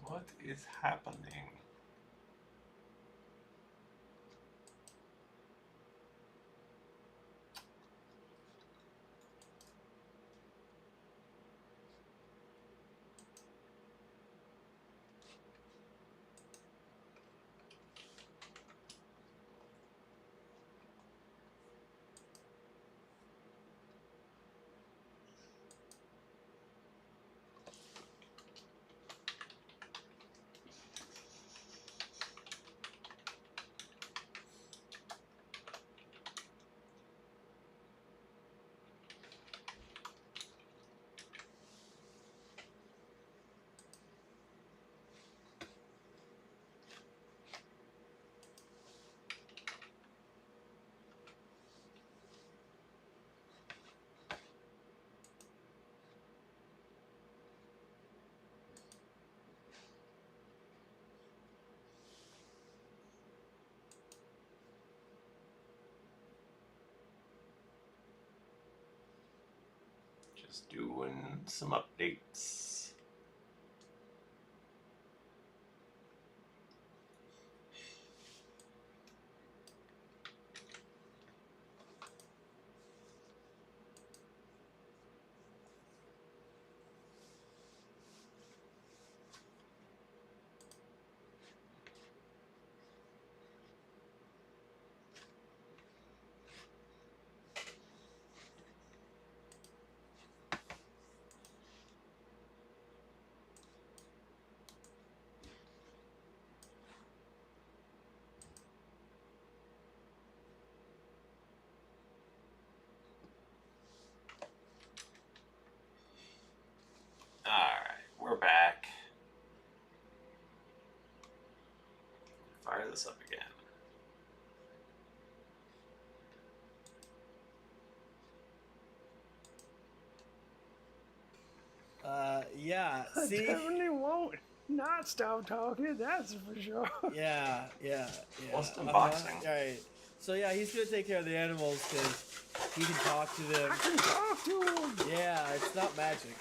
What is happening? Just doing some updates. Alright, we're back. Fire this up again. Yeah, I see? definitely won't not stop talking, that's for sure. Yeah. What's unboxing? Alright. So yeah, he's gonna take care of the animals because he can talk to them. I can talk to him. Yeah, it's not magic.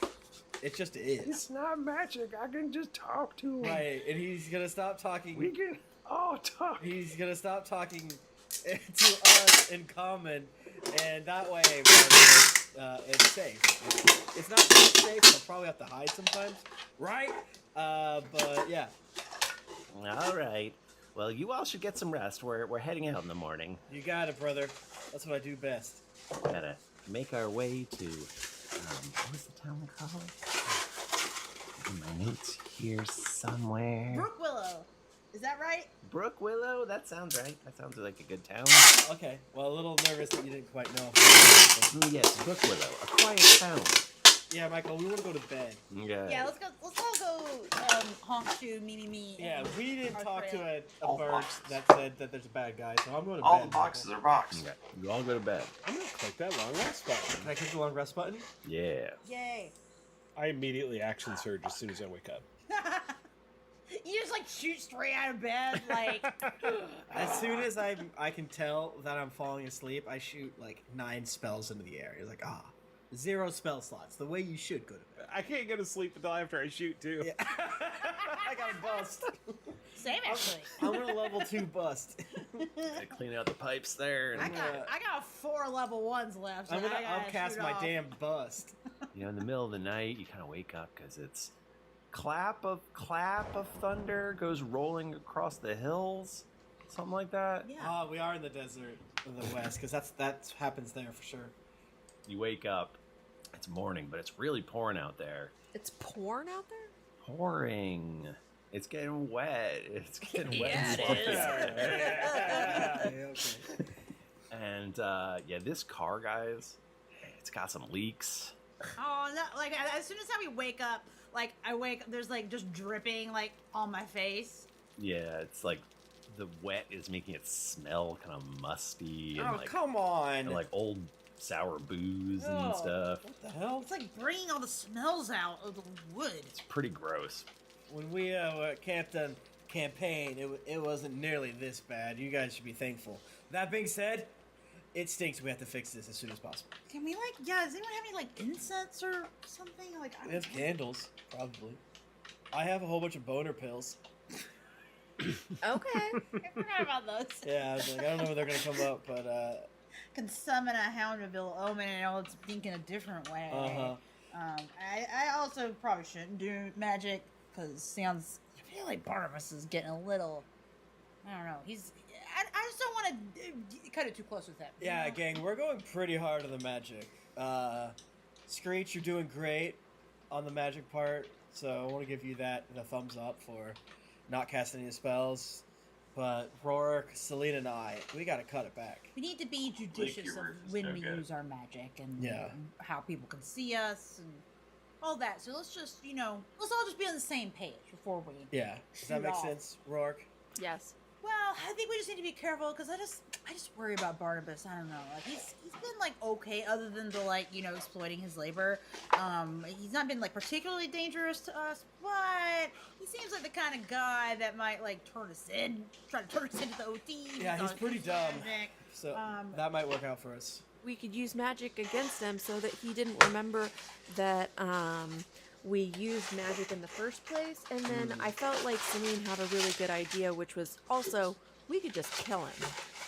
It just is. It's not magic. I can just talk to him. Right, and he's gonna stop talking. We can all talk. He's gonna stop talking to us in common, and that way, it's safe. It's not safe. I'll probably have to hide sometimes, right? But yeah. All right. Well, you all should get some rest. We're heading out in the morning. You got it, brother. That's what I do best. Gotta make our way to what was the town called? In my notes here somewhere. Brook Willow. Is that right? Brook Willow? That sounds right. That sounds like a good town. Okay. Well, a little nervous that you didn't quite know. Yes, Brook Willow. A quiet town. Yeah, Michael, we want to go to bed. Yeah, let's go. Let's all go honk to me. Yeah, we didn't talk to a All bird boxes. that said that there's a bad guy, so I'm going to All bed. the boxes are boxed. Okay. You all go to bed. I'm gonna click that long rest button. Can I click the long rest button? Yeah. Yay. I immediately action surge as soon as I wake up. You just like shoot straight out of bed, like. As soon as I can tell that I'm falling asleep, I shoot like 9 spells into the air. It's like, 0 spell slots. The way you should go to bed. I can't go to sleep until after I shoot too. Yeah. I got a bust. Same actually. I'm gonna level 2 bust. I clean out the pipes there. And, I got 4 level 1s left. So I'm gonna I gotta upcast shoot my off. damn bust. you know, in the middle of the night, you kind of wake up because it's clap of thunder goes rolling across the hills, something like that. Yeah. We are in the desert of the west, because that happens there for sure. You wake up, it's morning, but it's really pouring out there. It's porn out there? Pouring. It's getting wet. It's getting wet. Yeah, and it sloppy is. out there. Yeah, okay. And yeah, this car, guys, it's got some leaks. Oh, no, like as soon as we wake up, like there's like just dripping like on my face. Yeah, it's like the wet is making it smell kind of musty and Oh, like come on. and like old sour booze and Oh, stuff. What the hell? It's like bringing all the smells out of the wood. It's pretty gross. When we were camped on campaign, it wasn't nearly this bad. You guys should be thankful. That being said, it stinks. We have to fix this as soon as possible. Can we does anyone have any like incense or something? Like We have candles, probably. I have a whole bunch of boner pills. Okay. I forgot about those. Yeah, I was like, I don't know if they're gonna come up, but Can summon a hound of ill omen and all it's think in a different way. I also probably shouldn't do magic because I feel like Barnabas is getting a little. I don't know. I just don't want to cut it too close with him. yeah, you know? gang, we're going pretty hard on the magic. Screech, you're doing great on the magic part, so I want to give you the thumbs up for not casting any spells. But Rourke, Selena, and I, we gotta cut it back. We need to be judicious of Work is when no we good. use our magic and Yeah. how people can see us and all that. So let's just, let's all just be on the same page before we. Yeah, does that Shoot make off. sense, Rourke? Yes. Well, I think we just need to be careful because I just worry about Barnabas. I don't know. Like he's been like okay, other than the exploiting his labor. He's not been like particularly dangerous to us, but he seems like the kind of guy that might try to turn us into the OT. Yeah, he's pretty dumb. magic. So that might work out for us. We could use magic against him so that he didn't remember that we used magic in the first place. And then I felt like Celine had a really good idea, which was also we could just kill him.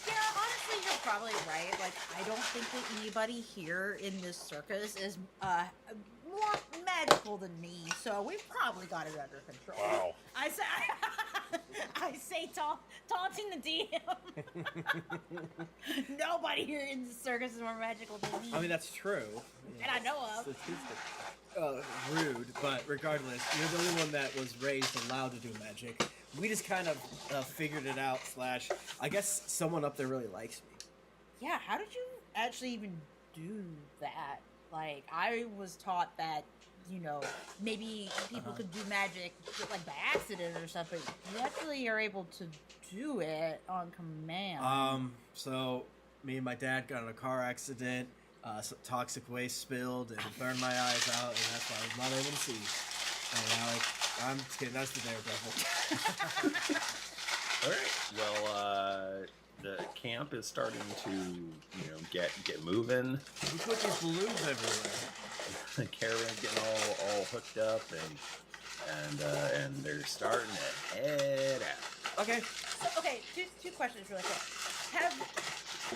Yeah, honestly, you're probably right. Like, I don't think that anybody here in this circus is more magical than me, so we've probably got it under control. Wow. I say taunting the DM. Nobody here in the circus is more magical than me. I mean, that's true. and I know of. Rude, but regardless, you're the only one that was raised allowed to do magic. We just kind of figured it out. / I guess someone up there really likes me. Yeah, how did you actually even do that? Like, I was taught that, maybe people could do magic like by accident or something. You actually are able to do it on command. So me and my dad got in a car accident. Some toxic waste spilled and it burned my eyes out, and that's why I was not able to see. And I'm just kidding. That's the Daredevil. All right. Well, the camp is starting to, get moving. We put these balloons everywhere. The caravan's getting all hooked up, and they're starting to head out. Okay. So, okay, two questions really quick. Have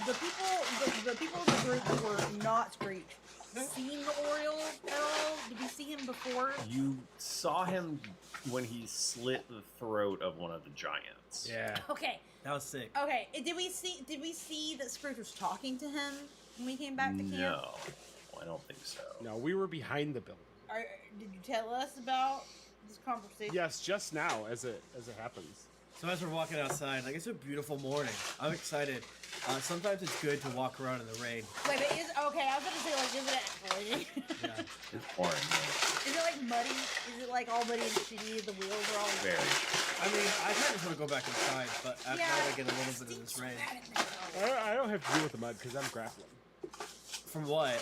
the people in the group who were not Screech seen the Oriole at all? Did we see him before? You saw him when he slit the throat of one of the giants. Yeah. Okay. That was sick. Okay. Did we see that Scrooge was talking to him when we came back to camp? No, I don't think so. No, we were behind the building. Did you tell us about this conversation? Yes, just now as it happens. So as we're walking outside, it's a beautiful morning. I'm excited. Sometimes it's good to walk around in the rain. Wait, but okay, I was gonna say, is it actually? Yeah. It's pouring. Is it muddy? Is it all muddy and shitty? The wheels are all Very. I mean, I kind of just want to go back inside, but after I get a little bit of this rain. I don't have to deal with the mud because I'm grappling. From what?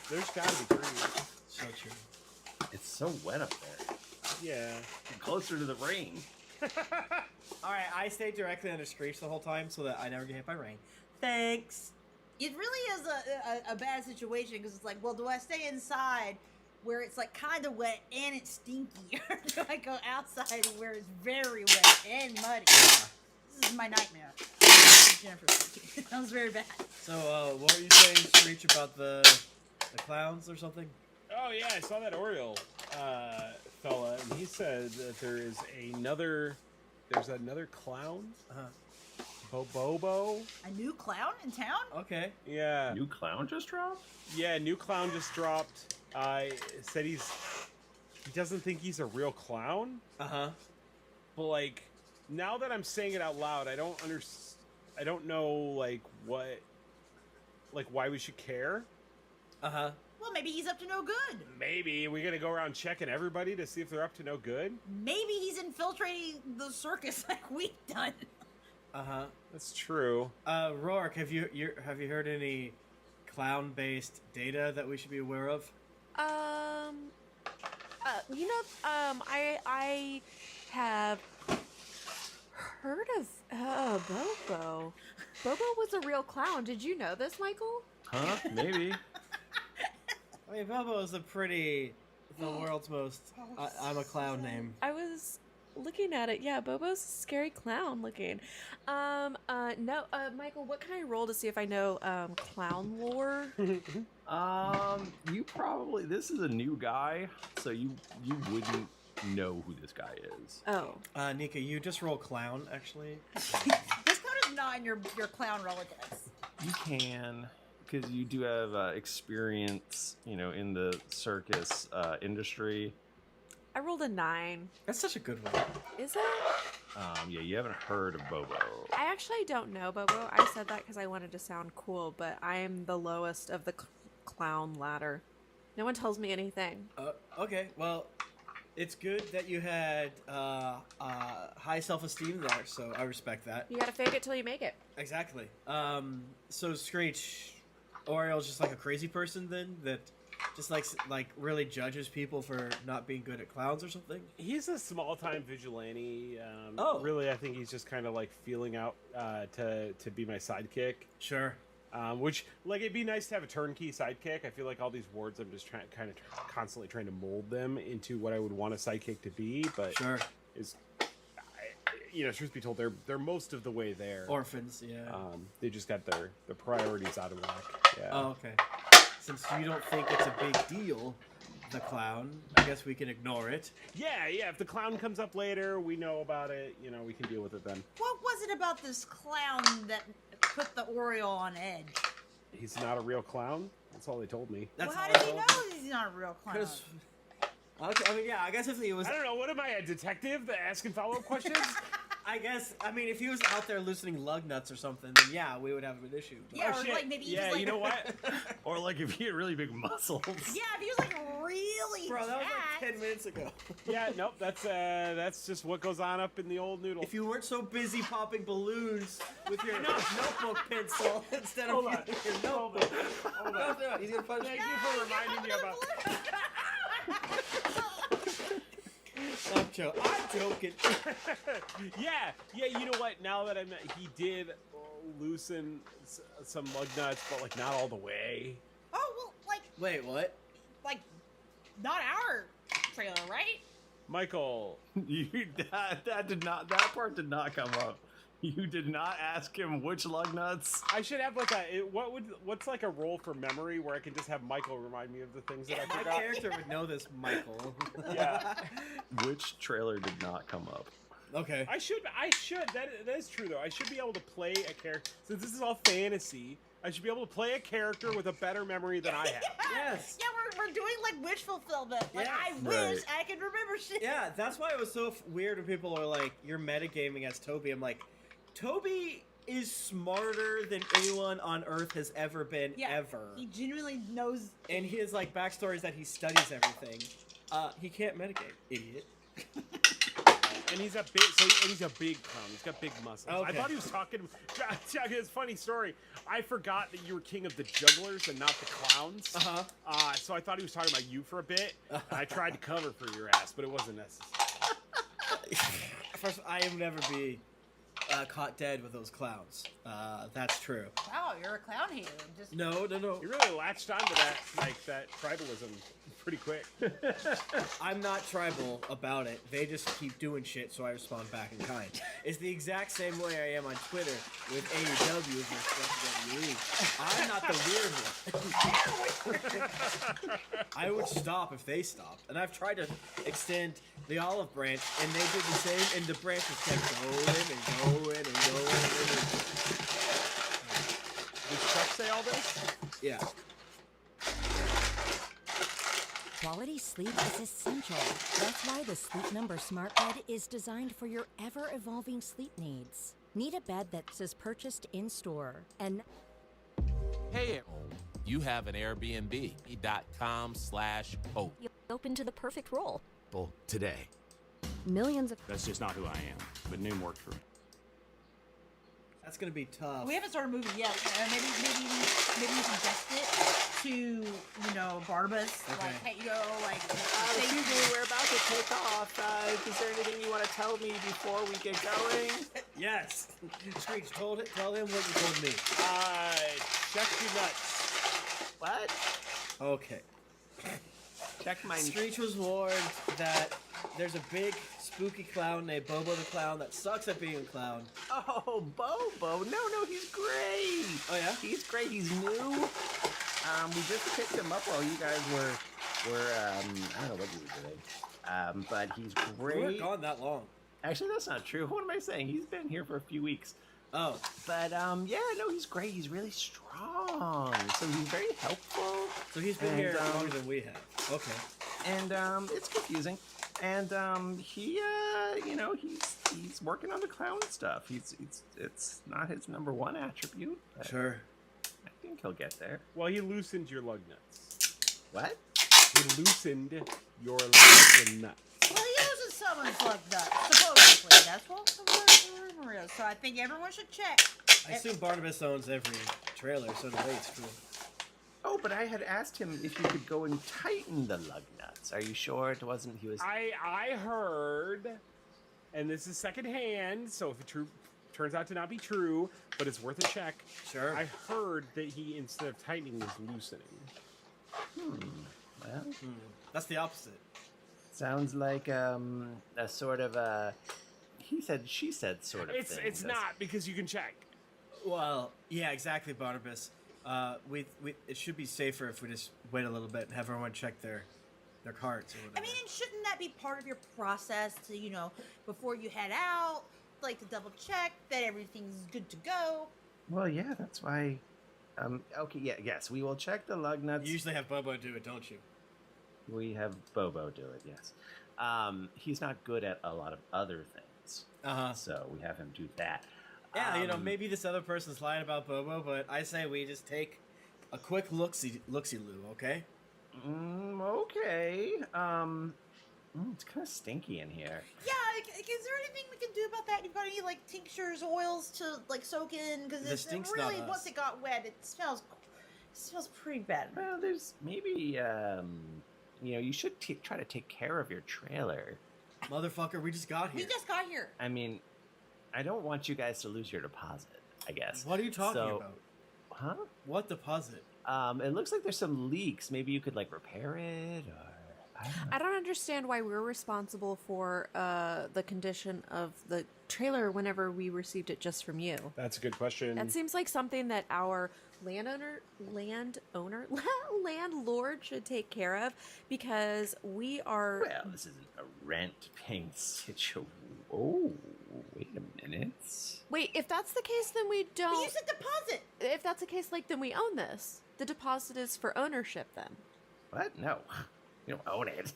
There's gotta be trees. So true. It's so wet up there. Yeah. Closer to the rain. Alright, I stayed directly under Screech the whole time so that I never get hit by rain. Thanks! It really is a bad situation because it's like, well, do I stay inside where it's kind of wet and it's stinky, or do I go outside where it's very wet and muddy? This is my nightmare. Jennifer, that was very bad. So, what were you saying, Screech, about the clowns or something? Oh yeah, I saw that Oriole fella, and he said that there's another clown. Bobo. A new clown in town? Okay. Yeah. New clown just dropped? Yeah, new clown just dropped. Said he doesn't think he's a real clown. Uh-huh. But now that I'm saying it out loud, I don't know why we should care. Uh-huh. Well, maybe he's up to no good. Maybe we gotta go around checking everybody to see if they're up to no good. Maybe he's infiltrating the circus like we've done. Uh-huh. That's true. Rourke, have you heard any clown-based data that we should be aware of? I have heard of Bobo. Bobo was a real clown. Did you know this, Michael? Huh? Maybe. I mean, Bobo is a pretty The world's most. I'm a clown name. I was looking at it. Yeah, Bobo's a scary clown looking. No, Michael, what can I roll to see if I know clown lore? You probably, this is a new guy, so you wouldn't know who this guy is. Oh, Nika, you just roll clown, actually. This code is not in your clown relatives. You can, because you do have experience, in the circus industry. I rolled a 9. That's such a good one. Is it? Yeah, you haven't heard of Bobo. I actually don't know Bobo. I said that because I wanted to sound cool, but I am the lowest of the clown ladder. No one tells me anything. Okay, well, it's good that you had high self-esteem there, so I respect that. You gotta fake it till you make it. Exactly. So Screech, Oriole's just like a crazy person then that just like really judges people for not being good at clowns or something. He's a small-time vigilante. Oh. Really, I think he's just kind of like feeling out to be my sidekick. Sure. Which, like, it'd be nice to have a turnkey sidekick. I feel like all these wards, I'm just constantly trying to mold them into what I would want a sidekick to be. But Sure. Truth be told, they're most of the way there. Orphans, yeah. They just got their priorities out of whack. Yeah. Oh, okay. Since you don't think it's a big deal, the clown, I guess we can ignore it. Yeah. If the clown comes up later, we know about it. We can deal with it then. What was it about this clown that put the Oriole on edge? He's not a real clown. That's all they told me. That's Well, how all does I he told know he's not a real clown? 'Cause- Okay, I mean, yeah, I guess if he was, I don't know. What am I, a detective that asking follow-up questions? if he was out there loosening lug nuts or something, then yeah, we would have an issue. But- Yeah, Oh, or shit. like maybe he Yeah, just like, you know what? Or like if he had really big muscles. Yeah, if he was like really Bro, that was jacked. like 10 minutes ago. Yeah, nope. That's just what goes on up in the old noodle. If you weren't so busy popping balloons with your notebook pencil instead of Hold on. using your notebook. Hold on. He's gonna punch Thank me. you for reminding me about. I'm joking. Yeah. You know what? Now that he did loosen some lug nuts, but like not all the way. Oh well, Wait, what? like not our trailer, right? Michael, That part did not come up. You did not ask him which lug nuts. I should have like what's like a roll for memory where I can just have Michael remind me of the things that I My forgot. character would know this, Michael. Yeah. Which trailer did not come up? Okay. I should. That is true though. I should be able to play a character since this is all fantasy. I should be able to play a character with a better memory than I have. Yes. Yeah, we're doing like wish fulfillment. Like Yes. I wish I could remember shit. Yeah, that's why it was so weird when people are like, "You're metagaming as Toby." I'm like, Toby is smarter than anyone on Earth has ever been, Yeah, ever. He genuinely knows. And his like backstory is that he studies everything. He can't metagame, idiot. And he's a big clown. He's got big muscles. I Okay. thought he was talking. It's a funny story. I forgot that you were king of the jugglers and not the clowns. So I thought he was talking about you for a bit. And I tried to cover for your ass, but it wasn't necessary. First, I will never be caught dead with those clowns. That's true. Wow, you're a clown hater. Just No. You really latched onto that tribalism pretty quick. I'm not tribal about it. They just keep doing shit, so I respond back in kind. It's the exact same way I am on Twitter with AEW versus WWE. I'm not the weird one. I would stop if they stopped. And I've tried to extend the olive branch, and they did the same, and the branches kept going and going and going. Did Chuck say all this? Yeah. Quality sleep is essential. That's why the Sleep Number Smart Bed is designed for your ever-evolving sleep needs. Need a bed that's purchased in-store and... Hey, you have an Airbnb.com/hope. You're open to the perfect role. Today. Millions of... That's just not who I am, but Noom worked for me. That's gonna be tough. we haven't started moving yet. Maybe you suggest it to Barnabas. Okay. Like, hey, like. Excuse me, we're about to take off. Is there anything you want to tell me before we get going? Yes. Screech, tell him what you told me. Check your nuts. What? Okay. Check my. Screech was warned that there's a big spooky clown named Bobo the Clown that sucks at being a clown. Oh, Bobo. No, he's great. Oh, yeah? He's great. He's new. We just picked him up while you guys were I don't know what you were doing. But he's We great. weren't gone that long. Actually, that's not true. What am I saying? He's been here for a few weeks. Oh. But, yeah, no, he's great. He's really strong. So he's very helpful. So he's been here longer than we have. Okay. And, it's confusing. And, he, he's working on the clown stuff. It's not his number one attribute. But Sure. I think he'll get there. Well, he loosened your lug nuts. What? He loosened your lug nuts. Well, he uses someone's like that, supposedly. That's what the rumor is. So I think everyone should check. I assume Barnabas owns every trailer, so the weight's true. Oh, but I had asked him if you could go and tighten the lug nuts. Are you sure it wasn't he was... I heard, and this is secondhand, so if it turns out to not be true, but it's worth a check. Sure. I heard that he, instead of tightening, was loosening. Well, That's the opposite. sounds like a sort of a he said she said sort of thing. It's not, because you can check. Well, yeah, exactly, Barnabas. It should be safer if we just wait a little bit and have everyone check their carts or whatever. I mean, and shouldn't that be part of your process to, before you head out, like to double check that everything's good to go? Well, yeah, that's why. Okay, yes, we will check the lug nuts. You usually have Bobo do it, don't you? We have Bobo do it, yes. He's not good at a lot of other things, so we have him do that. Yeah, maybe this other person's lying about Bobo, but I say we just take a quick look-see-loo, okay? Okay. It's kind of stinky in here. Yeah, is there anything we can do about that? You've got any tinctures, oils to soak in? Because The it's stink's really, not us. once it got wet, it smells pretty bad. Well, there's maybe you should try to take care of your trailer. Motherfucker, we just got here. We just got here. I mean, I don't want you guys to lose your deposit, I guess. What are you talking about? Huh? What deposit? It looks like there's some leaks. Maybe you could repair it, or I don't understand why we're responsible for the condition of the trailer whenever we received it just from you. That's a good question. That seems like something that our landlord should take care of, because we are... Well, this isn't a rent-paying situation. Oh, wait a minute. Wait, if that's the case, then we don't... But you said deposit! If that's the case, then we own this. The deposit is for ownership, then. What? No. You don't own it.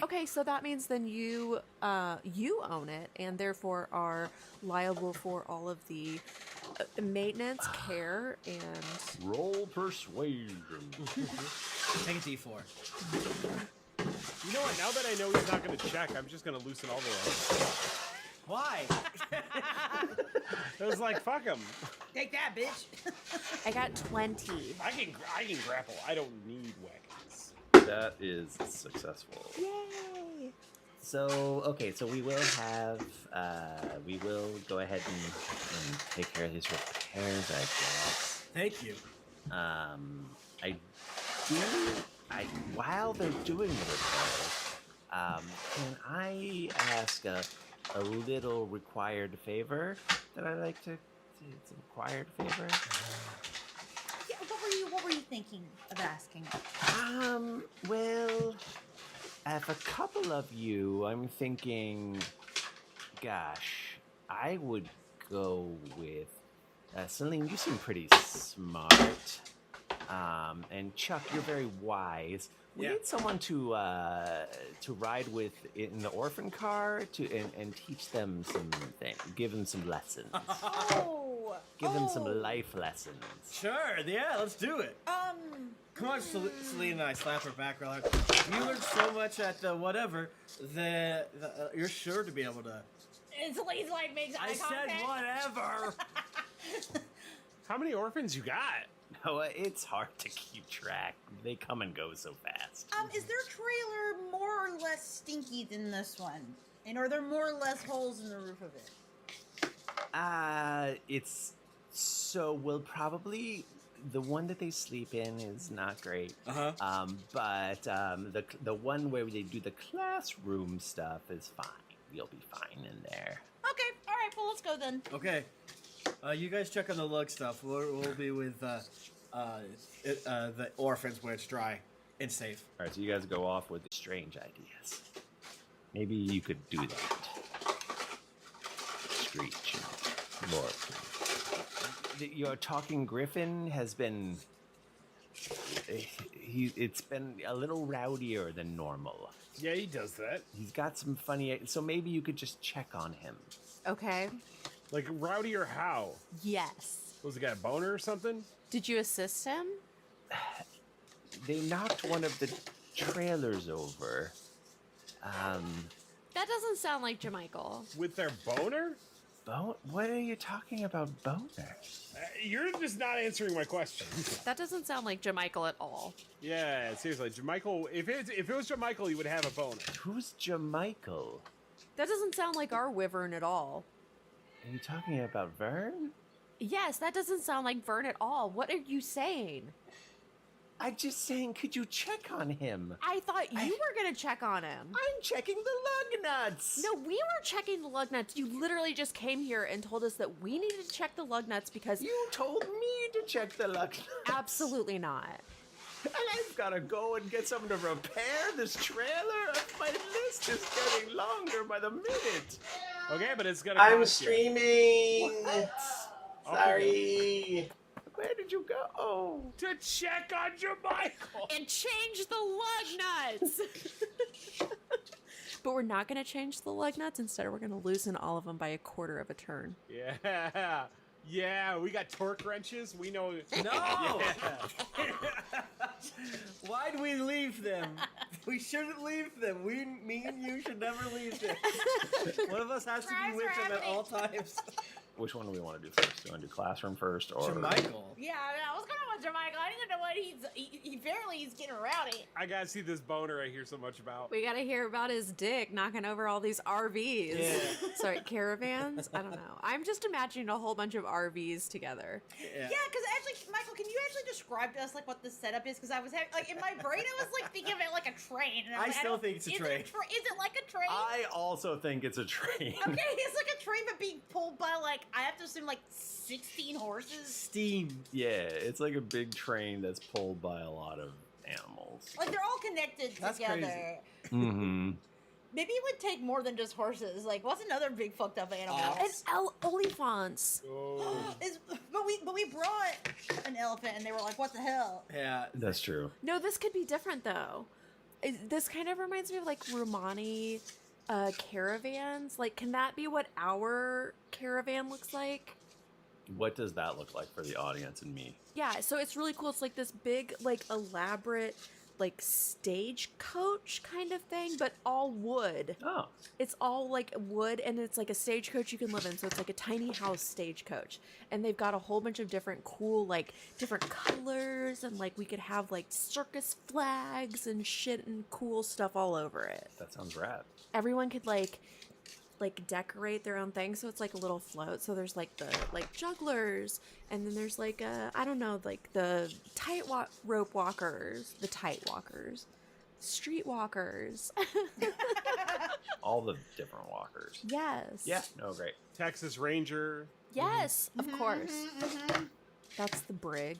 Okay, so that means then you own it, and therefore are liable for all of the maintenance, care, and... Roll persuasion. Take a D4. You know what? Now that I know he's not going to check, I'm just going to loosen all the way. Why? It was fuck him. Take that, bitch. I got 20. I can grapple. I don't need weapons. That is successful. Yay! So we will have, we will go ahead and take care of these repairs, I guess. Thank you. While they're doing the repairs, can I ask a little required favor that I'd like to, it's a required favor? Yeah, what were you thinking of asking? Well, for a couple of you, I'm thinking, gosh, I would go with, Celine, you seem pretty smart. And Chuck, you're very wise. We need someone to ride with in the orphan car and teach them some things, give them some lessons. Give them some life lessons. Sure, yeah, let's do it. Come on, Celine and I slap her back real hard. You learned so much at the whatever that you're sure to be able to. And Celine's makes eye contact. I said whatever. How many orphans you got? No, it's hard to keep track. They come and go so fast. Is their trailer more or less stinky than this one? And are there more or less holes in the roof of it? We'll probably the one that they sleep in is not great. Uh-huh. The one where they do the classroom stuff is fine. You'll be fine in there. Okay, all right, well, let's go then. Okay. You guys check on the lug stuff. We'll be with the orphans where it's dry and safe. All right, so you guys go off with strange ideas. Maybe you could do that. Screech. Lord. Your talking griffin has been... It's been a little rowdier than normal. Yeah, he does that. He's got some funny... So maybe you could just check on him. Okay. Like rowdy or how? Yes. Was the guy a boner or something? Did you assist him? They knocked one of the trailers over. That doesn't sound like Jamichael. With their boner? What are you talking about, boner? You're just not answering my question. That doesn't sound like Jamichael at all. Yeah, seriously, Jamichael. If it was Jamichael, he would have a boner. Who's Jamichael? That doesn't sound like our wyvern at all. Are you talking about Vern? Yes, that doesn't sound like Vern at all. What are you saying? I'm just saying, could you check on him? I thought you were going to check on him. I'm checking the lug nuts. No, we were checking the lug nuts. You literally just came here and told us that we needed to check the lug nuts because... You told me to check the lug nuts. Absolutely not. And I've got to go and get someone to repair this trailer. My list is getting longer by the minute. Okay, but it's gonna. I'm cost you. streaming. Okay. Sorry. Where did you go? To check on Jamichael. And change the lug nuts. But we're not going to change the lug nuts. Instead, we're going to loosen all of them by a quarter of a turn. Yeah. Yeah, we got torque wrenches. We know. No! Why'd we leave them? We shouldn't leave them. Me and you should never leave them. One of us has to be with them at all times. Which one do we want to do first? Do you want to do classroom first or... Jamichael. Yeah, I was going to want Jamichael. I didn't know what he's getting rowdy. I gotta see this boner I hear so much about. We got to hear about his dick knocking over all these RVs. Yeah. Sorry, caravans? I don't know. I'm just imagining a whole bunch of RVs together. Yeah. Yeah, because actually, Michael, can you actually describe to us like what the setup is? Because I was having, like, in my brain, I was like thinking of it like a train. And I like, still don't- think it's a is train. Is it like a train? I also think it's a train. Okay, it's like a train, but being pulled by like I have to assume like 16 horses. Steam. Yeah, it's like a big train that's pulled by a lot of animals. Like they're all connected That's together. crazy. Mm-hmm. Maybe it would take more than just horses. Like, what's another big fucked up animal? And olifants. Oh. But we brought an elephant, and they were like, "What the hell?" Yeah. That's true. No, this could be different though. This kind of reminds me of like Romani caravans. Like, can that be what our caravan looks like? What does that look like for the audience and me? Yeah, so it's really cool. It's like this big, like elaborate, like stagecoach kind of thing, but all wood. Oh. It's all like wood, and it's like a stagecoach you can live in. So it's like a tiny house stagecoach, and they've got a whole bunch of different cool, like different colors, and like we could have like circus flags and shit and cool stuff all over it. That sounds rad. Everyone could like decorate their own thing, so it's like a little float. So there's like the jugglers, and then there's like I don't know, like the rope walkers, street walkers. All the different walkers. Yes. Yeah. No, great. Texas Ranger. Yes, of course. That's the brig.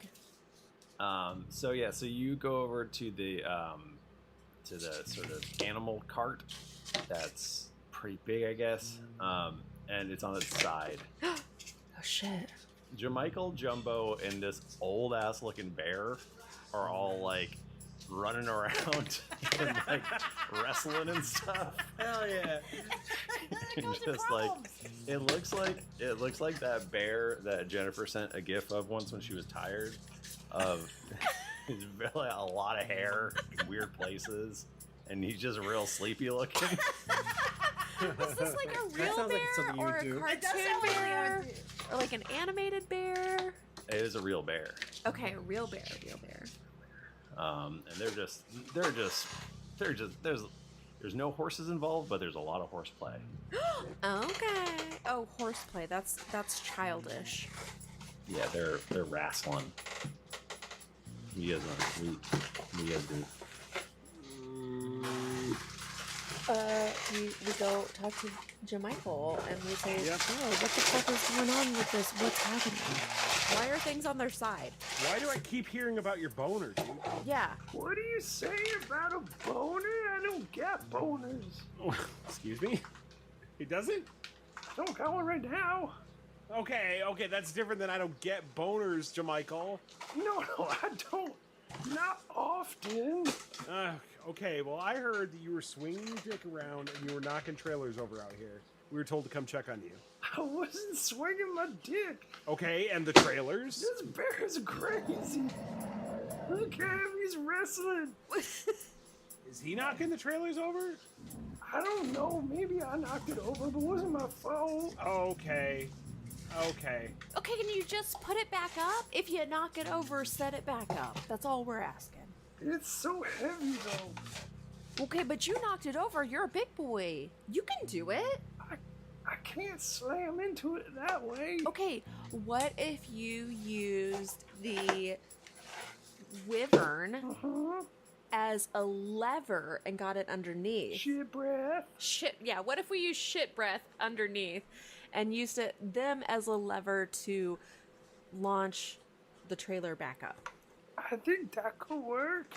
So you go over to the sort of animal cart that's pretty big, I guess. And it's on its side. Oh shit. Jamichael, Jumbo, and this old ass looking bear are all like running around and like wrestling and stuff. Hell yeah. And just like it looks like that bear that Jennifer sent a gif of once when she was tired of. He's really a lot of hair in weird places, and he's just real sleepy looking. Is this like a real sounds like bear something you or would a do. It does cartoon sound like you bear would do. or like an animated bear? It is a real bear. Okay, a real bear. And there's no horses involved, but there's a lot of horseplay. Okay. Oh, horseplay. That's childish. Yeah, they're wrestling. You guys want to what you guys do? We go talk to Jamichael and we say, Yep. oh, what the fuck is going on with this? What's happening? Why are things on their side? Why do I keep hearing about your boner, dude? Yeah. What do you say about a boner? I don't get boners. Oh, excuse me? He doesn't? I don't got one right now. Okay, that's different than I don't get boners, Jamichael. No, I don't. Not often. Okay, well, I heard that you were swinging your dick around and you were knocking trailers over out here. We were told to come check on you. I wasn't swinging my dick. Okay, and the trailers? This bear's crazy. Look at him, he's wrestling. Is he knocking the trailers over? I don't know, maybe I knocked it over, but it wasn't my fault. Okay. Okay, can you just put it back up? If you knock it over, set it back up. That's all we're asking. It's so heavy though. Okay, but you knocked it over. You're a big boy. You can do it. I can't slam into it that way. Okay, what if you used the wyvern as a lever and got it underneath? Shit breath. Yeah, what if we use shit breath underneath and used them as a lever to launch the trailer back up? I think that could work.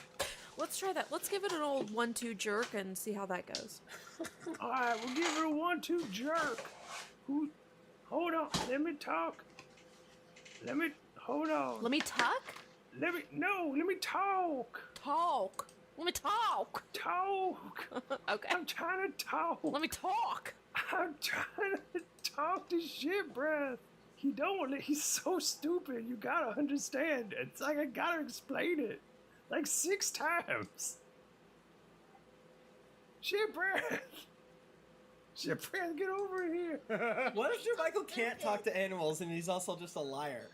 Let's try that. Let's give it an old 1-2 jerk and see how that goes. Alright, we'll give it a 1-2 jerk. Hold on, let me talk. Hold on. Let me tuck? Let me talk. Talk. Let me talk. Talk. Okay. I'm trying to talk. Let me talk. I'm trying to talk to shit breath. He don't. He's so stupid. You gotta understand. It's like I gotta explain it. Like 6 times. Shit breath. Shit breath, get over here. What if Jermichael can't talk to animals and he's also just a liar?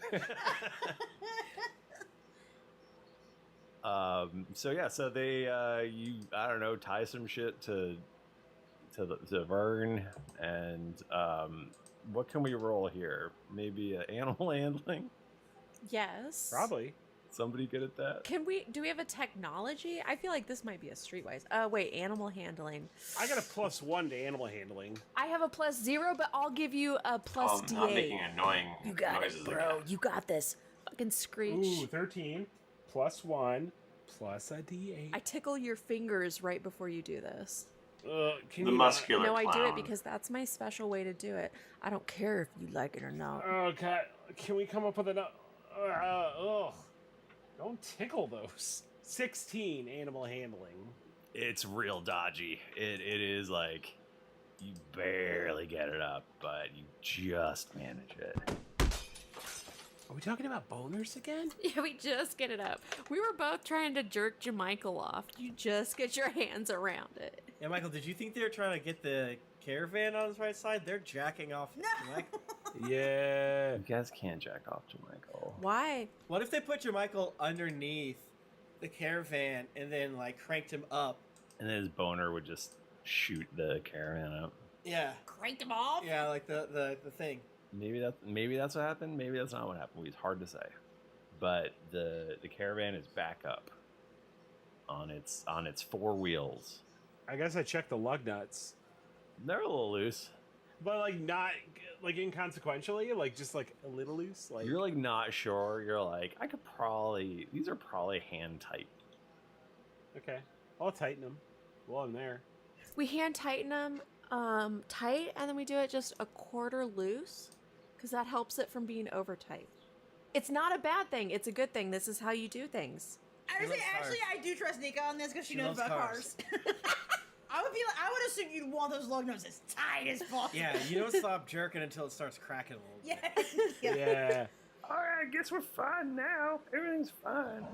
So they I don't know, tie some shit to Vern, and what can we roll here? Maybe animal handling? Yes. Probably. Somebody good at that? Do we have a technology? I feel like this might be a streetwise. Wait, animal handling. I got a +1 to animal handling. I have a +0, but I'll give you a plus D8. I'm making annoying You got noises it, bro. again. You got this. Fucking screech. Ooh, 13 +1 plus a D8. I tickle your fingers right before you do this. Can The you muscular No, I do it clown. because that's my special way to do it. I don't care if you like it or not. Okay, can we come up with an? Don't tickle those. 16 animal handling. It's real dodgy. It is like you barely get it up, but you just manage it. Are we talking about boners again? Yeah, we just get it up. We were both trying to jerk Jamichael off. You just get your hands around it. Yeah, Michael, did you think they were trying to get the caravan on his right side? They're jacking off Jermichael. Yeah. You guys can't jack off to Michael. Why? What if they put Jermichael underneath the caravan and then like cranked him up? And then his boner would just shoot the caravan up. Yeah. Cranked him off? Yeah, like the thing. Maybe that's what happened. Maybe that's not what happened. It's hard to say. But the caravan is back up on its 4 wheels. I guess I checked the lug nuts. They're a little loose. But like not like inconsequentially, like just like a little loose. Like You're like not sure. You're like, these are probably hand tight. okay, I'll tighten them while I'm there. We hand tighten them tight, and then we do it just a quarter loose, because that helps it from being over tight. It's not a bad thing. It's a good thing. This is how you do things. Actually, I do trust Nika on this because she knows loves about cars. cars. I would assume you'd want those lug nuts as tight as possible. Yeah, you don't stop jerking until it starts cracking a little bit. Yeah. Yeah. All right, I guess we're fine now. Everything's fine.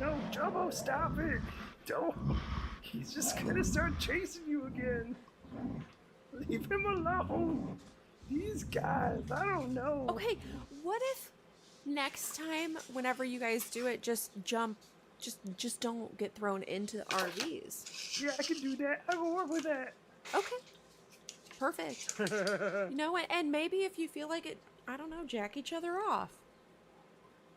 No, Jumbo, stop it. Don't. He's just gonna start chasing you again. Leave him alone. These guys, I don't know. Okay, what if next time, whenever you guys do it, just jump, just don't get thrown into RVs? Yeah, I can do that. I can work with that. Okay, perfect. You know what? And maybe if you feel like it, I don't know, jack each other off.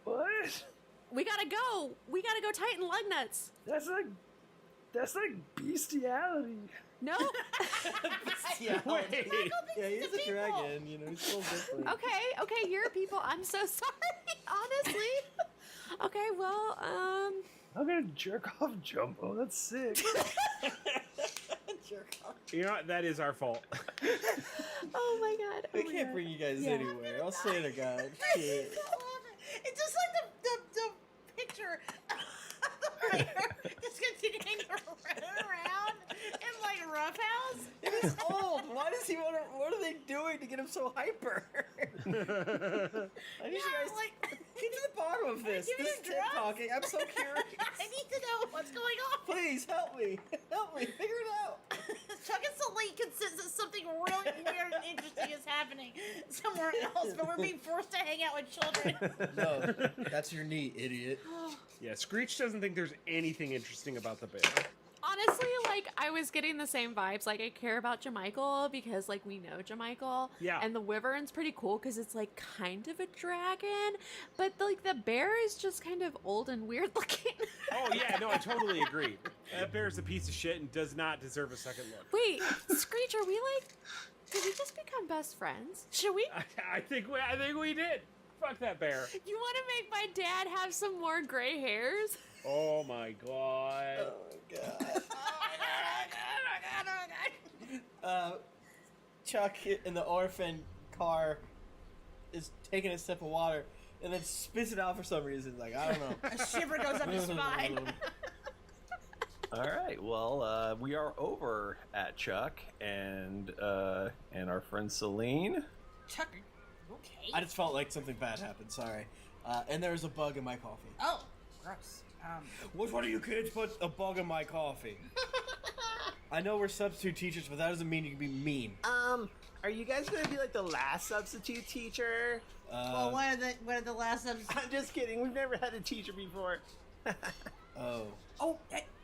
What? We gotta go. We gotta go tighten lug nuts. That's like bestiality. No. Wait. Yeah, he's a dragon. You know, he's still different. Okay, you're people. I'm so sorry. Honestly. Okay, well, I'm gonna jerk off Jumbo. That's sick. Jerk off. You know what? That is our fault. oh my god. We can't bring you guys anywhere. I'll swear to God. Shit. It's just like the picture of the fire just continuing to run around in like a rough house. He's old. Why does he want to? What are they doing to get him so hyper? I need you guys like get to the bottom of this. Give me This a is drug. talking. I'm so curious. I need to know what's going on. Please help me. Help me. Figure it out. Chuck and Celine can sense that something really weird and interesting is happening somewhere else, but we're being forced to hang out with children. No, that's your knee, idiot. Yeah, Screech doesn't think there's anything interesting about the bear. Honestly, like, I was getting the same vibes. Like, I care about Jamichael because, like, we know Jamichael. Yeah. And the wyvern's pretty cool because it's, like, kind of a dragon. But, like, the bear is just kind of old and weird looking. Oh, yeah, no, I totally agree. That bear's a piece of shit and does not deserve a second look. Wait, Screech, are we, like, did we just become best friends? Should we? I think we did. Fuck that bear. You want to make my dad have some more gray hairs? Oh, my God. Oh my god. Chuck in the orphan car is taking a sip of water and then spits it out for some reason. Like, I don't know. A shiver goes up his spine. All right. Well, we are over at Chuck and our friend Celine. Chuck, okay. I just felt like something bad happened. Sorry. And there was a bug in my coffee. Oh, gross. Which one of you kids put a bug in my coffee? I know we're substitute teachers, but that doesn't mean you can be mean. Are you guys gonna be like the last substitute teacher? Well, what are the last subs? I'm just kidding. We've never had a teacher before. Oh. Oh,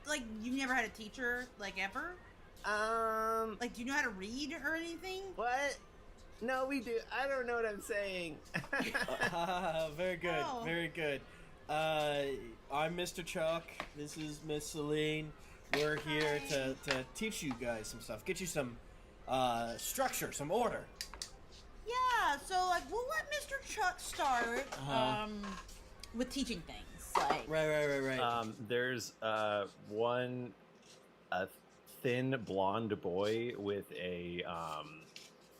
like you've never had a teacher, like ever? Like, do you know how to read or anything? What? No, we do. I don't know what I'm saying. Very good. Oh. Very good. I'm Mr. Chuck. This is Miss Celine. We're here to teach you guys some stuff. Get you some structure, some order. Yeah, so like we'll let Mr. Chuck start with teaching things. Like Right. There's one thin blonde boy with a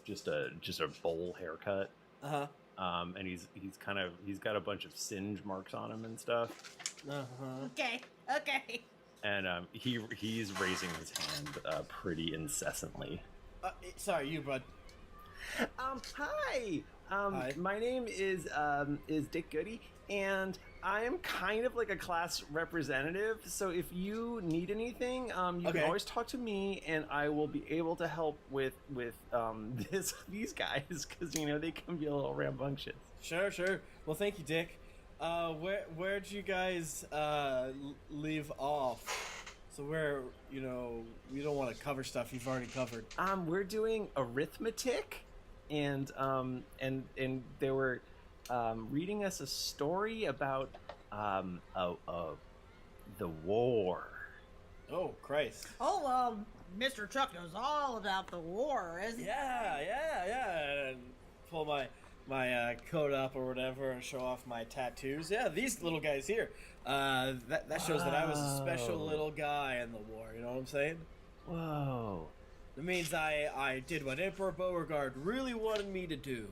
just a bowl haircut. And he's got a bunch of singe marks on him and stuff. Okay. And he's raising his hand pretty incessantly. Sorry, you bud. Hi. Hi. My name is Dick Goody, and I am kind of like a class representative. So if you need anything, you can always talk to me, and I will be able to help with these guys because they can be a little rambunctious. Sure. Well, thank you, Dick. Where'd you guys leave off? So we don't want to cover stuff you've already covered. We're doing arithmetic, and they were reading us a story about the war. Oh, Christ. Oh, well, Mr. Chuck knows all about the war, isn't he? Yeah. And pull my coat up or whatever and show off my tattoos. Yeah, these little guys here. That shows that I was a special little guy in the war. You know what I'm saying? Whoa. It means I did what Emperor Beauregard really wanted me to do.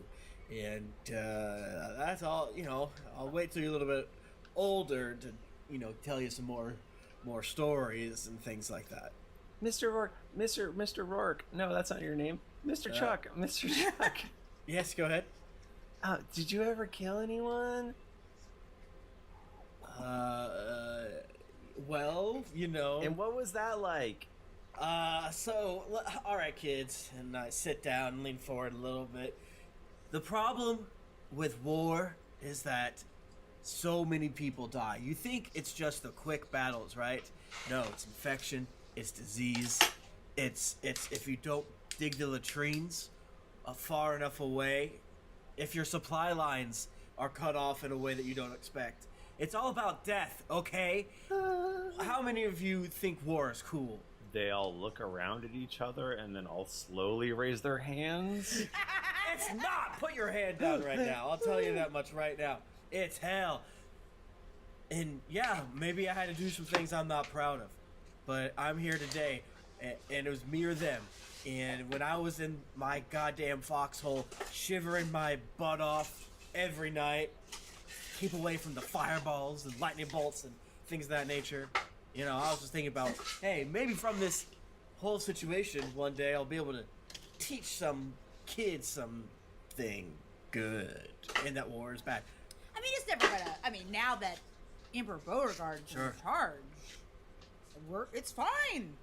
And that's all, I'll wait till you're a little bit older to, tell you some more stories and things like that. Mr. Rourke, Mr. Rourke. No, that's not your name. Mr. Chuck. Yes, go ahead. Did you ever kill anyone? Well, And what was that like? So, all right, kids, and I sit down and lean forward a little bit. The problem with war is that so many people die. You think it's just the quick battles, right? No, it's infection, it's disease, it's if you don't dig the latrines far enough away, if your supply lines are cut off in a way that you don't expect, It's all about death, okay? How many of you think war is cool? They all look around at each other and then all slowly raise their hands. It's not! Put your hand down right now. I'll tell you that much right now. It's hell. And yeah, maybe I had to do some things I'm not proud of. But I'm here today, and it was me or them. And when I was in my goddamn foxhole, shivering my butt off every night, keep away from the fireballs and lightning bolts and things of that nature, you know, I was just thinking about, hey, maybe from this whole situation, one day I'll be able to teach some kids something good. And that war is bad. I mean, it's never gonna. I mean, now that Emperor Beauregard's in charge, it's fine.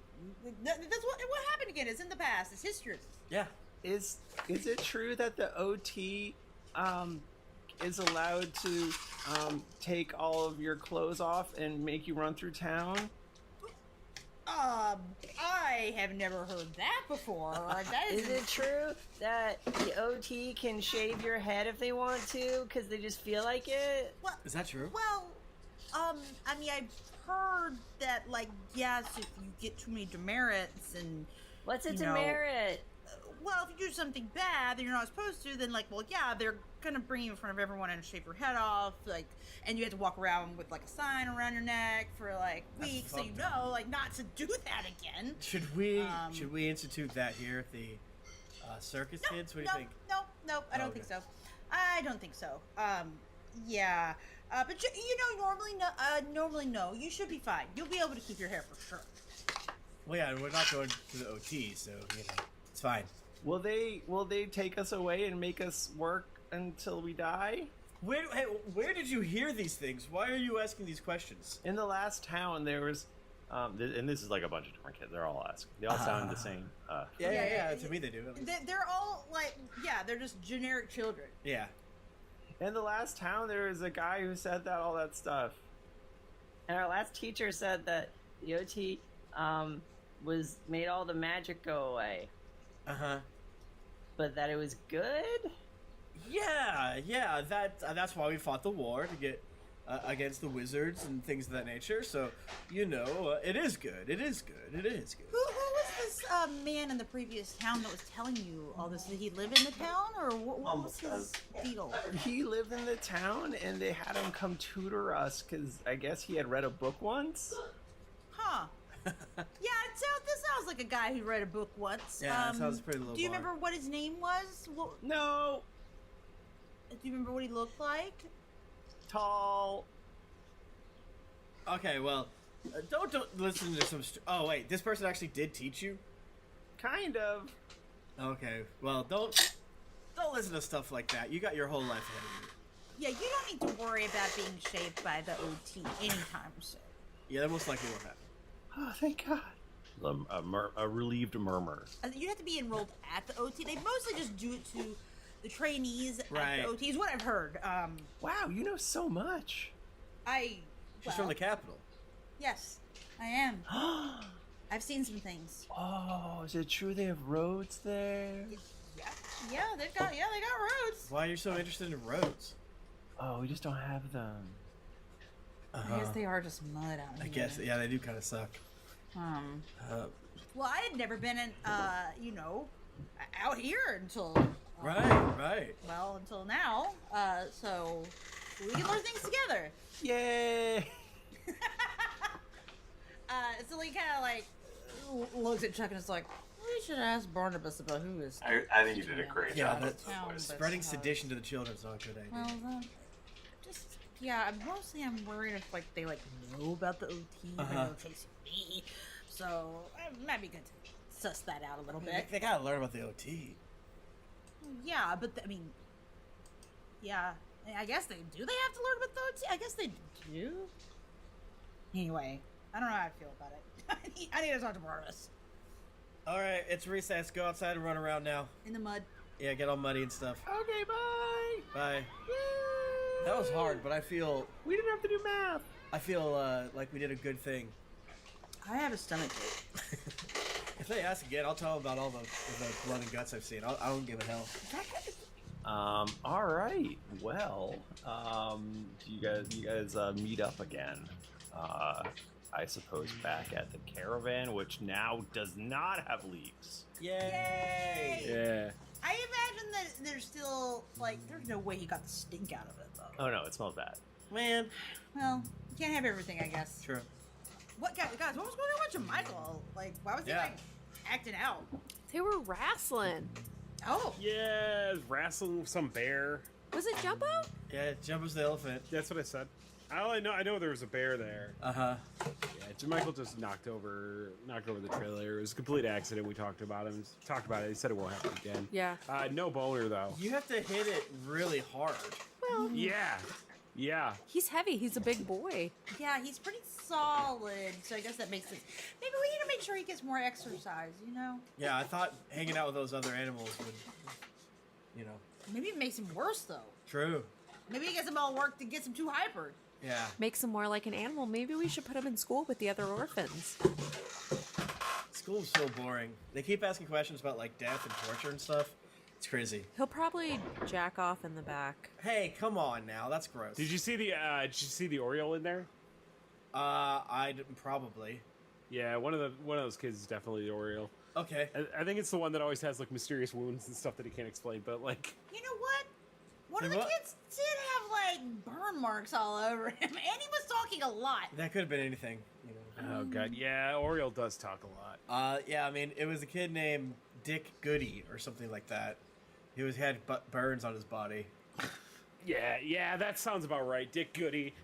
That's what happened again. It's in the past. It's history. Yeah. Is it true that the OT is allowed to take all of your clothes off and make you run through town? I have never heard that before. Is it true that the OT can shave your head if they want to because they just feel like it? Well, is that true? Well, I mean, I've heard that, like, yes, if you get too many demerits and... What's a demerit? Well, if you do something bad that you're not supposed to, then, like, well, yeah, they're gonna bring you in front of everyone and shave your head off, like, and you have to walk around with, like, a sign around your neck for, like, weeks, so you know, like, not to do that again. Should we institute that here at the circus, kids? What do you think? No, I don't think so. I don't think so. Yeah. But you know, normally no. You should be fine. You'll be able to keep your hair for sure. Well, yeah, we're not going to the OT, so you know, it's fine. Will they take us away and make us work until we die? Where did you hear these things? Why are you asking these questions? In the last town, there was, and this is like a bunch of different kids. They're all asking. They all sound the same. Yeah. To me, they do. They're all like, yeah, they're just generic children. Yeah. In the last town, there was a guy who said that all that stuff. And our last teacher said that the OT made all the magic go away. But that it was good? Yeah. That's why we fought the war, to get against the wizards and things of that nature. So, you know, it is good. It is good. It is good. Who was this man in the previous town that was telling you all this? Did he live in the town, or what was his deal? He lived in the town, and they had him come tutor us because I guess he had read a book once. Huh. Yeah, this sounds like a guy who read a book once. Yeah, that sounds pretty low. Do you remember what his name was? No. Do you remember what he looked like? Tall. Okay, well, don't listen to some... oh, wait, this person actually did teach you? Kind of. Okay, well, don't listen to stuff like that. You got your whole life ahead of you. Yeah, you don't need to worry about being shaved by the OT anytime soon. Yeah, that most likely won't happen. Oh, thank God. A relieved murmur. You have to be enrolled at the OT. They mostly just do it to the trainees at the OT, is what I've heard. Wow, you know so much. She's from the capital. Yes, I am. I've seen some things. Oh, is it true they have roads there? Yeah, they got roads. Why are you so interested in roads? Oh, we just don't have them. I guess they are just mud out here. I guess, yeah, they do kind of suck. Well, I had never been in, out here until... Right. Well, until now. So we can learn things together. Yay! So he kind of like looks at Chuck and is like, we should ask Barnabas about who is. I think you did a great job. Spreading sedition to the children is not a good idea. Well, I'm worried if like they like know about the OT and they're chasing me. So it might be good to suss that out a little bit. They gotta learn about the OT. Yeah, but I guess they do. They have to learn about the OT. I guess they do. Anyway, I don't know how I feel about it. I need to talk to Barnabas. All right, it's recess. Go outside and run around now. In the mud. Yeah, get all muddy and stuff. Okay, bye. Bye. Yay! That was hard, but I feel we didn't have to do math. I feel like we did a good thing. I have a stomachache. If they ask again, I'll tell them about all the blood and guts I've seen. I don't give a hell. All right. Well, do you guys meet up again? I suppose back at the caravan, which now does not have leaks. Yay! Yeah. I imagine that there's still, like, there's no way he got the stink out of it, though. Oh no, it smells bad. Man. Well, you can't have everything, I guess. True. What, guys, what was going on with Michael? Like, why was he, like, acting out? They were wrestling. Oh. Yeah, wrestling with some bear. Was it Jumbo? Yeah, Jumbo's the elephant. That's what I said. I know there was a bear there. Uh-huh. Yeah, Michael just knocked over the trailer. It was a complete accident. We talked about it. He said it won't happen again. Yeah. No boner though. You have to hit it really hard. Well, yeah. He's heavy. He's a big boy. Yeah, he's pretty solid, so I guess that makes sense. Maybe we need to make sure he gets more exercise, you know? Yeah, I thought hanging out with those other animals would, you know. Maybe it makes him worse, though. True. Maybe he gets him all worked and gets him too hyper. Yeah. Makes him more like an animal. Maybe we should put him in school with the other orphans. School's so boring. They keep asking questions about, like, death and torture and stuff. It's crazy. He'll probably jack off in the back. Hey, come on now. That's gross. Did you see the Oriole in there? I didn't probably. Yeah, one of those kids is definitely the Oriole. Okay. I think it's the one that always has like mysterious wounds and stuff that he can't explain. But like, You know what? One of the kids did have, like, burn marks all over him, and he was talking a lot. That could have been anything, you know. oh god, yeah, Oriole does talk a lot. Yeah, I mean, it was a kid named Dick Goody or something like that. He had burns on his body. Yeah, that sounds about right. Dick Goody.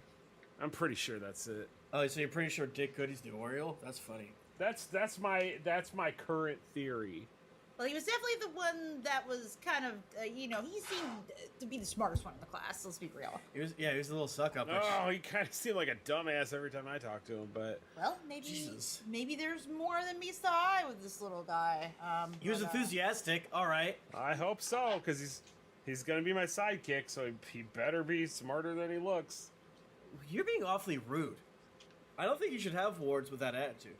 I'm pretty sure that's it. Oh, so you're pretty sure Dick Goody's the Oriole? That's funny. That's my current theory. Well, he was definitely the one that was kind of, he seemed to be the smartest one in the class, let's be real. He was a little suck-up. Oh, he kind of seemed like a dumbass every time I talked to him, but... Well, maybe there's more than meets the eye with this little guy. He was enthusiastic, all right. I hope so, because he's going to be my sidekick, so he better be smarter than he looks. You're being awfully rude. I don't think you should have wards with that attitude.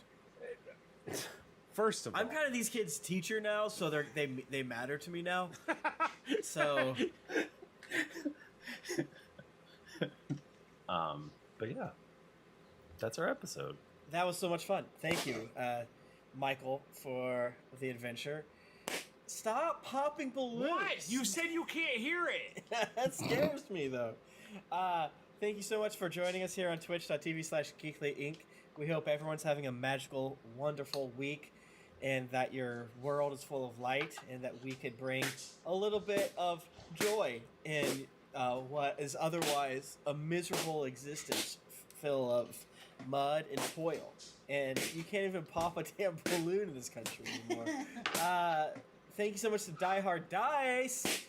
First of all, I'm kind of these kids' teacher now, so they matter to me now. So, but yeah, that's our episode. That was so much fun. Thank you, Michael, for the adventure. Stop popping balloons. What? You said you can't hear it. That scares me, though. Thank you so much for joining us here on twitch.tv/GeeklyInc. We hope everyone's having a magical, wonderful week, and that your world is full of light, and that we could bring a little bit of joy in what is otherwise a miserable existence full of mud and toil. And you can't even pop a damn balloon in this country anymore. Thank you so much to Die Hard Dice.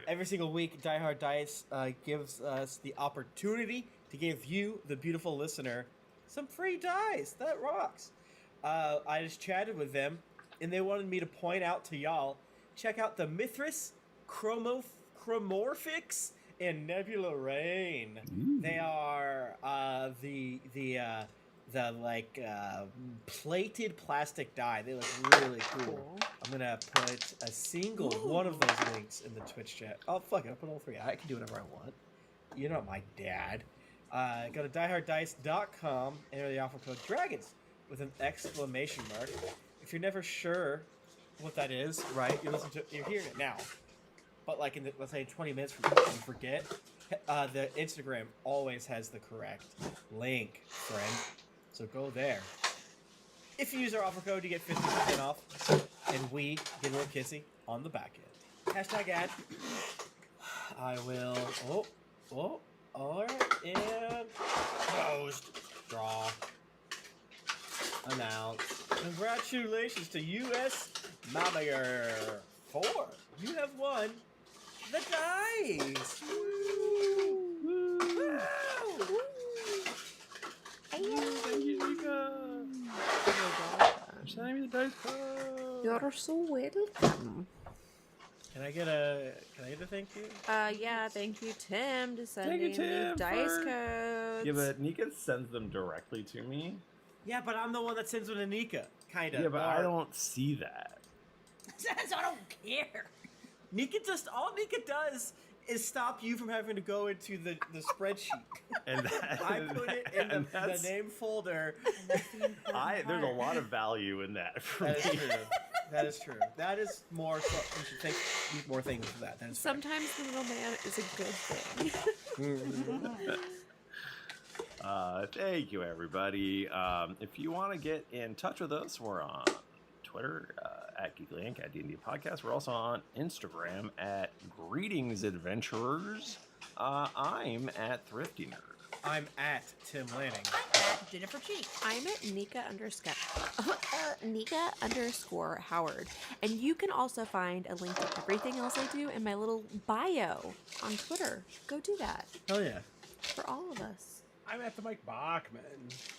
Every single week, Die Hard Dice gives us the opportunity to give you, the beautiful listener, some free dice. That rocks. I just chatted with them, and they wanted me to point out to y'all, check out the Mithras, Chromorphix, and Nebula Rain. They are the plated plastic die. They look really cool. I'm gonna put a single one of those links in the Twitch chat. Oh fuck it, I'll put all three. I can do whatever I want. You're not my dad. Go to dieharddice.com, enter the offer code DRAGONS with an exclamation mark. If you're never sure what that is, right? You're hearing it now. But like in let's say 20 minutes from now, you forget. The Instagram always has the correct link, friend. So go there. If you use our offer code, you get 50% off, and we get a little kissy on the back end. Hashtag ad. I will. All right, and closed. Draw. Announce. Congratulations to U.S. Mamager 4. You have won the dice. Woo! Woo! Thank you, Rika. You're so welcome. Can I get a thank you? Yeah, thank you, Tim, to sending the dice code. Yeah, but Nika sends them directly to me. Yeah, but I'm the one that sends with Nika, kind of. Yeah, but I don't see that. So I don't care. All Nika does is stop you from having to go into the spreadsheet. And I put it in the name folder. There's a lot of value in that for me. That is true. That is true. That is more. So, we should think more things for that. That's Sometimes the middleman is a good thing. Thank you, everybody. If you want to get in touch with us, we're on Twitter at Geekly Inc. at D&D Podcast. We're also on Instagram at Greetings Adventurers. I'm at Thrifty Nerd. I'm at Tim Lanning. I'm at Jennifer Cheek. I'm at Nika _Howard. And you can also find a link to everything else I do in my little bio on Twitter. Go do that. Hell yeah. For all of us. I'm at the Mike Bachman.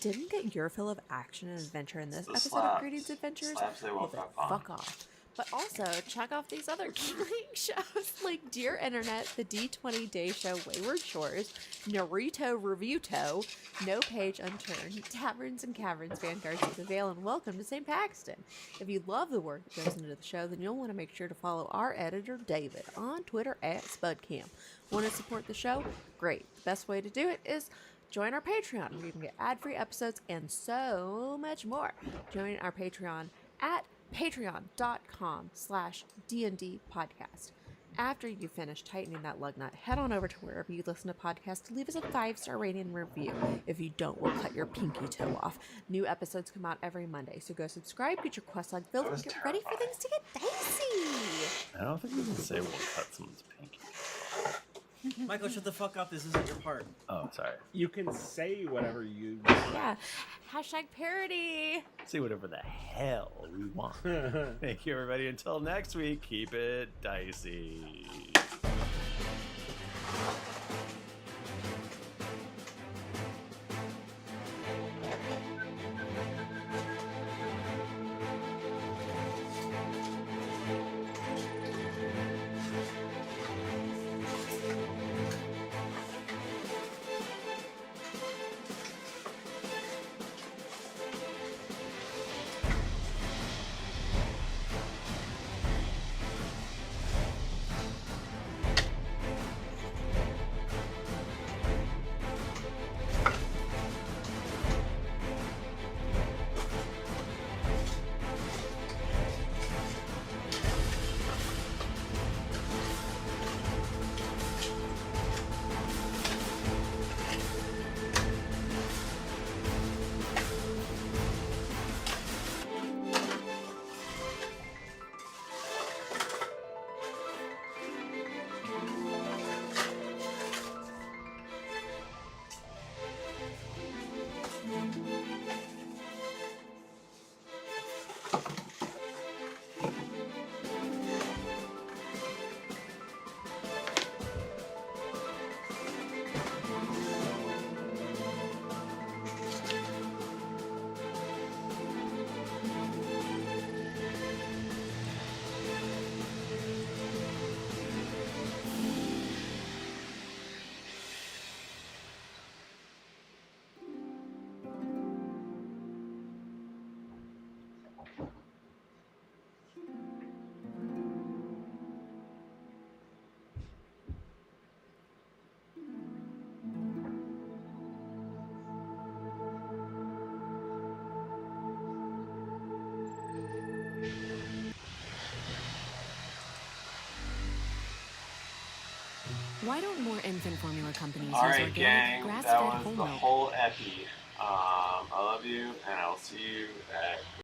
Didn't get your fill of action and adventure in this episode of Greetings Adventures? Well, then fuck off. But also, check off these other Geekly shows like Dear Internet, The D20 Day Show, Wayward Shores, Naruto Reviewto, No Page Unturned, Taverns and Caverns, Vanguards of the Vale, and Welcome to St. Paxton. If you love the work that goes into the show, then you'll want to make sure to follow our editor, David, on Twitter at SpudCam. Want to support the show? Great. The best way to do it is join our Patreon, where you can get ad-free episodes and so much more. Join our Patreon at patreon.com/DND podcast. After you finish tightening that lug nut, head on over to wherever you listen to podcasts to leave us a 5-star rating and review. If you don't, we'll cut your pinky toe off. New episodes come out every Monday, so go subscribe, get your quest log filled, and get ready for things to get dicey. I don't think we can say we'll cut someone's pinky. Michael, shut the fuck up. This isn't your part. Oh, sorry. You can say whatever you... Yeah. Hashtag parody. Say whatever the hell we want. Thank you, everybody. Until next week, keep it dicey. Why don't more infant formula companies use Alright, organic, gang, grass-fed that was whole the milk? whole epi. I love you, and I'll see you at